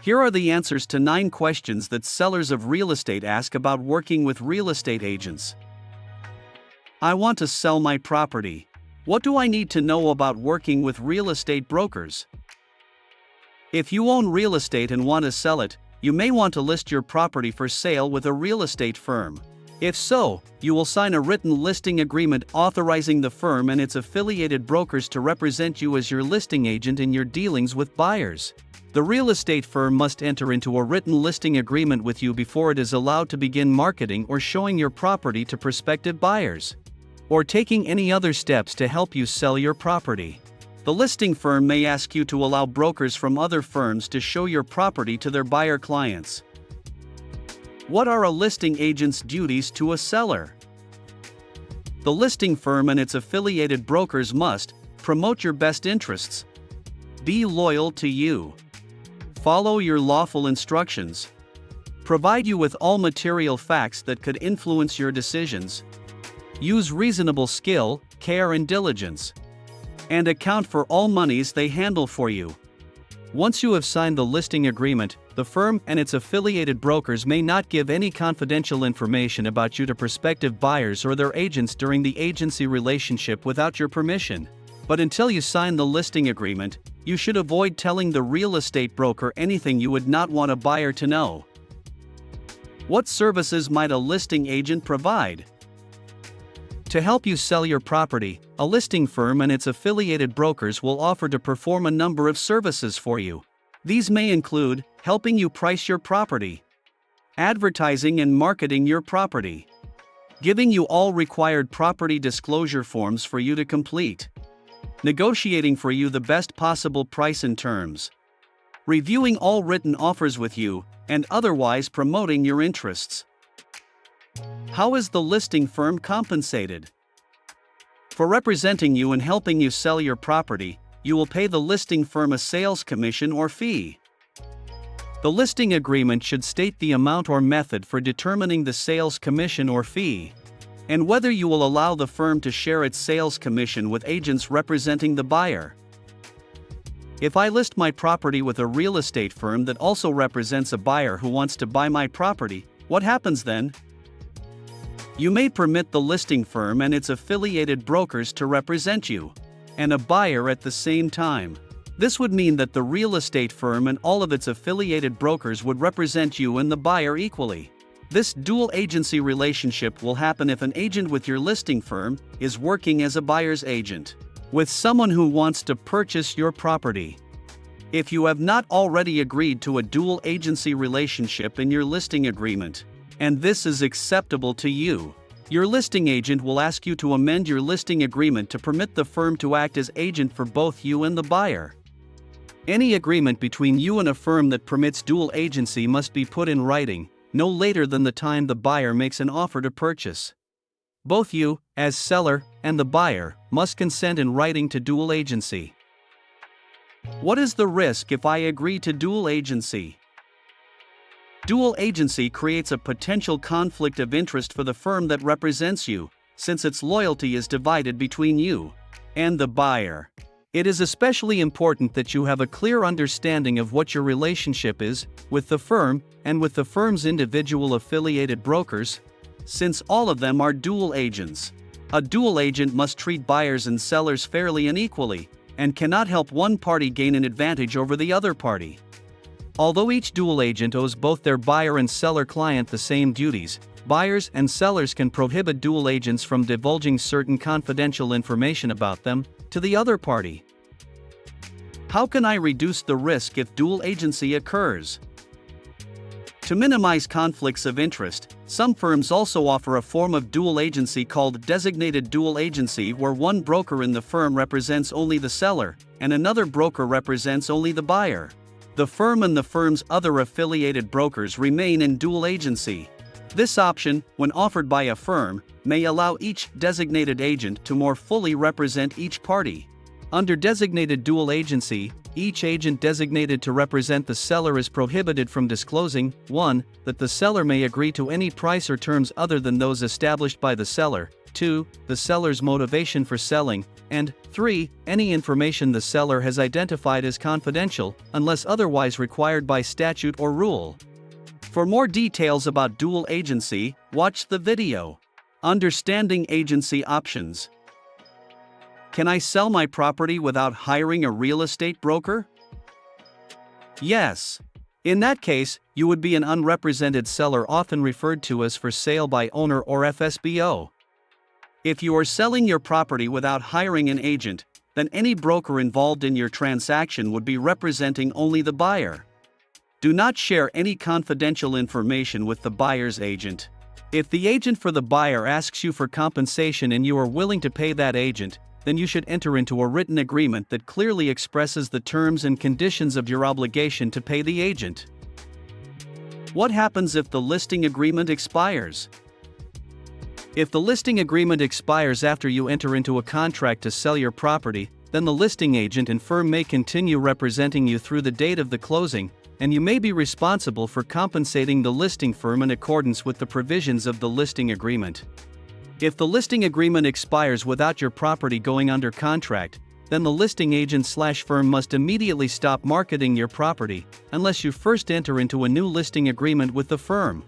Here are the answers to 9 questions that sellers of real estate ask about working with real estate agents. I want to sell my property. What do I need to know about working with real estate brokers? If you own real estate and want to sell it, you may want to list your property for sale with a real estate firm. If so, you will sign a written listing agreement authorizing the firm and its affiliated brokers to represent you as your listing agent in your dealings with buyers. The real estate firm must enter into a written listing agreement with you before it is allowed to begin marketing or showing your property to prospective buyers, or taking any other steps to help you sell your property. The listing firm may ask you to allow brokers from other firms to show your property to their buyer clients. What are a listing agent's duties to a seller? The listing firm and its affiliated brokers must promote your best interests, be loyal to you, follow your lawful instructions, provide you with all material facts that could influence your decisions, use reasonable skill, care and diligence, and account for all monies they handle for you. Once you have signed the listing agreement, the firm and its affiliated brokers may not give any confidential information about you to prospective buyers or their agents during the agency relationship without your permission. But until you sign the listing agreement, you should avoid telling the real estate broker anything you would not want a buyer to know. What services might a listing agent provide? To help you sell your property, a listing firm and its affiliated brokers will offer to perform a number of services for you. These may include helping you price your property, advertising and marketing your property, giving you all required property disclosure forms for you to complete, negotiating for you the best possible price and terms, reviewing all written offers with you, and otherwise promoting your interests. How is the listing firm compensated? For representing you and helping you sell your property, you will pay the listing firm a sales commission or fee. The listing agreement should state the amount or method for determining the sales commission or fee, and whether you will allow the firm to share its sales commission with agents representing the buyer. If I list my property with a real estate firm that also represents a buyer who wants to buy my property, what happens then? You may permit the listing firm and its affiliated brokers to represent you and a buyer at the same time. This would mean that the real estate firm and all of its affiliated brokers would represent you and the buyer equally. This dual agency relationship will happen if an agent with your listing firm is working as a buyer's agent with someone who wants to purchase your property. If you have not already agreed to a dual agency relationship in your listing agreement, and this is acceptable to you, your listing agent will ask you to amend your listing agreement to permit the firm to act as agent for both you and the buyer. Any agreement between you and a firm that permits dual agency must be put in writing, no later than the time the buyer makes an offer to purchase. Both you, as seller, and the buyer, must consent in writing to dual agency. What is the risk if I agree to dual agency? Dual agency creates a potential conflict of interest for the firm that represents you, since its loyalty is divided between you and the buyer. It is especially important that you have a clear understanding of what your relationship is with the firm and with the firm's individual affiliated brokers, since all of them are dual agents. A dual agent must treat buyers and sellers fairly and equally, and cannot help one party gain an advantage over the other party. Although each dual agent owes both their buyer and seller client the same duties, buyers and sellers can prohibit dual agents from divulging certain confidential information about them to the other party. How can I reduce the risk if dual agency occurs? To minimize conflicts of interest, some firms also offer a form of dual agency called designated dual agency, where one broker in the firm represents only the seller, and another broker represents only the buyer. The firm and the firm's other affiliated brokers remain in dual agency. This option, when offered by a firm, may allow each designated agent to more fully represent each party. Under designated dual agency, each agent designated to represent the seller is prohibited from disclosing, 1, that the seller may agree to any price or terms other than those established by the seller, 2. The seller's motivation for selling, and 3. Any information the seller has identified as confidential, unless otherwise required by statute or rule. For more details about dual agency, watch the video. Understanding agency options. Can I sell my property without hiring a real estate broker? Yes. In that case, you would be an unrepresented seller, often referred to as for sale by owner or FSBO. If you are selling your property without hiring an agent, then any broker involved in your transaction would be representing only the buyer. Do not share any confidential information with the buyer's agent. If the agent for the buyer asks you for compensation and you are willing to pay that agent, then you should enter into a written agreement that clearly expresses the terms and conditions of your obligation to pay the agent. What happens if the listing agreement expires? If the listing agreement expires after you enter into a contract to sell your property, then the listing agent and firm may continue representing you through the date of the closing, and you may be responsible for compensating the listing firm in accordance with the provisions of the listing agreement. If the listing agreement expires without your property going under contract, then the listing agent/firm must immediately stop marketing your property, unless you first enter into a new listing agreement with the firm.